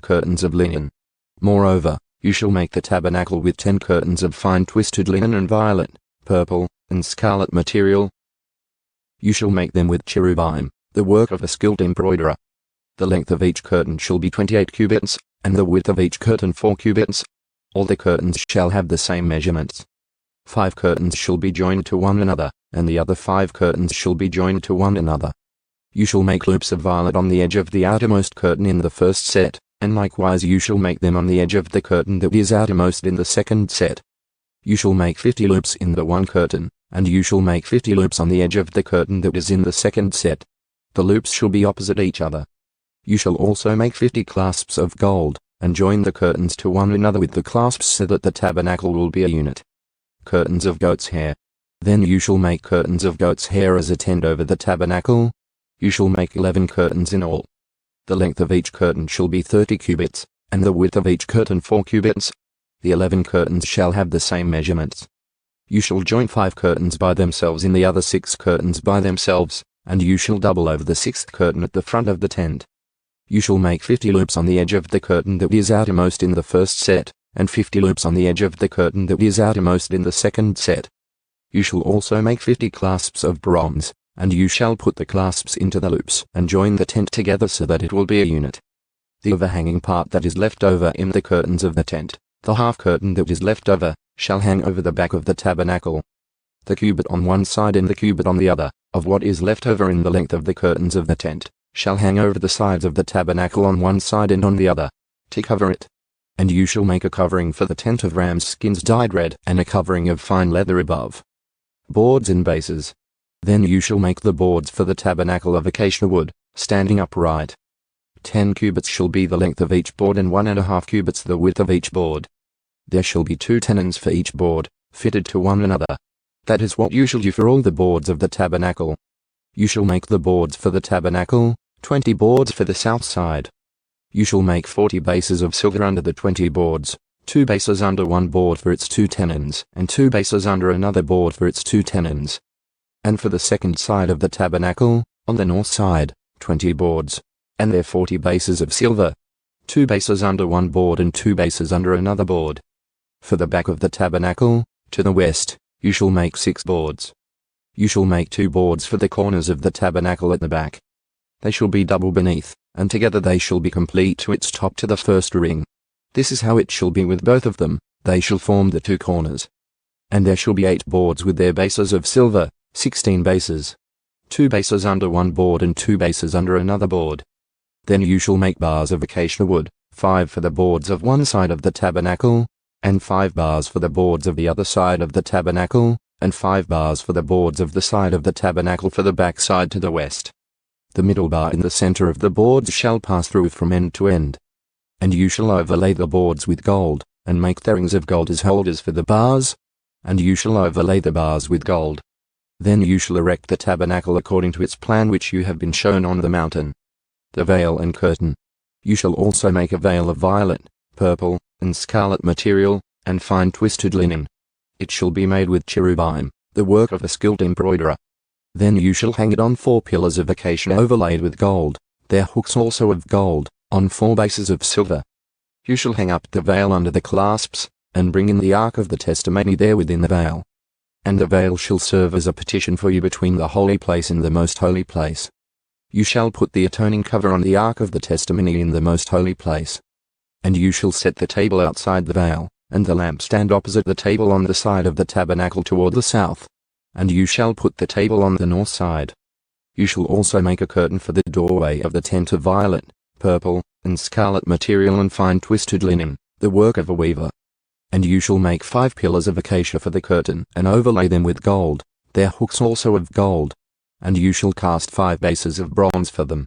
curtains of linen. Moreover, you shall make the tabernacle with 10 curtains of fine twisted linen and violet, purple, and scarlet material. You shall make them with cherubim, the work of a skilled embroiderer. The length of each curtain shall be 28 cubits, and the width of each curtain 4 cubits. All the curtains shall have the same measurements. 5 curtains shall be joined to one another, and the other 5 curtains shall be joined to one another. You shall make loops of violet on the edge of the outermost curtain in the first set, and likewise you shall make them on the edge of the curtain that is outermost in the second set. You shall make 50 loops in the one curtain, and you shall make 50 loops on the edge of the curtain that is in the second set. The loops shall be opposite each other. You shall also make 50 clasps of gold, and join the curtains to one another with the clasps so that the tabernacle will be a unit. Curtains of goat's hair. Then you shall make curtains of goat's hair as a tent over the tabernacle. You shall make 11 curtains in all. The length of each curtain shall be 30 cubits, and the width of each curtain 4 cubits. The 11 curtains shall have the same measurements. You shall join 5 curtains by themselves in the other 6 curtains by themselves, and you shall double over the 6th curtain at the front of the tent. You shall make 50 loops on the edge of the curtain that is outermost in the first set, and 50 loops on the edge of the curtain that is outermost in the second set. You shall also make 50 clasps of bronze, and you shall put the clasps into the loops and join the tent together so that it will be a unit. The overhanging part that is left over in the curtains of the tent, the half curtain that is left over, shall hang over the back of the tabernacle. The cubit on one side and the cubit on the other, of what is left over in the length of the curtains of the tent, shall hang over the sides of the tabernacle on one side and on the other, to cover it. And you shall make a covering for the tent of ram's skins dyed red, and a covering of fine leather above. Boards and bases. Then you shall make the boards for the tabernacle of acacia wood, standing upright. 10 cubits shall be the length of each board, and 1.5 cubits the width of each board. There shall be 2 tenons for each board, fitted to one another. That is what you shall do for all the boards of the tabernacle. You shall make the boards for the tabernacle, 20 boards for the south side. You shall make 40 bases of silver under the 20 boards, 2 bases under one board for its 2 tenons, and 2 bases under another board for its 2 tenons. And for the second side of the tabernacle, on the north side, 20 boards, and their 40 bases of silver, 2 bases under one board and 2 bases under another board. For the back of the tabernacle, to the west, you shall make 6 boards. You shall make 2 boards for the corners of the tabernacle at the back. They shall be double beneath, and together they shall be complete to its top to the first ring. This is how it shall be with both of them, they shall form the 2 corners. And there shall be 8 boards with their bases of silver, 16 bases. 2 bases under one board and 2 bases under another board. Then you shall make bars of acacia wood, 5 for the boards of one side of the tabernacle, and 5 bars for the boards of the other side of the tabernacle, and 5 bars for the boards of the side of the tabernacle for the back side to the west. The middle bar in the center of the boards shall pass through from end to end. And you shall overlay the boards with gold, and make the rings of gold as holders for the bars, and you shall overlay the bars with gold. Then you shall erect the tabernacle according to its plan which you have been shown on the mountain. The veil and curtain. You shall also make a veil of violet, purple, and scarlet material, and fine twisted linen. It shall be made with cherubim, the work of a skilled embroiderer. Then you shall hang it on 4 pillars of acacia overlaid with gold, their hooks also of gold, on 4 bases of silver. You shall hang up the veil under the clasps, and bring in the ark of the testimony there within the veil. And the veil shall serve as a partition for you between the holy place and the most holy place. You shall put the atoning cover on the ark of the testimony in the most holy place. And you shall set the table outside the veil, and the lampstand opposite the table on the side of the tabernacle toward the south. And you shall put the table on the north side. You shall also make a curtain for the doorway of the tent of violet, purple, and scarlet material and fine twisted linen, the work of a weaver. And you shall make 5 pillars of acacia for the curtain, and overlay them with gold, their hooks also of gold. And you shall cast 5 bases of bronze for them.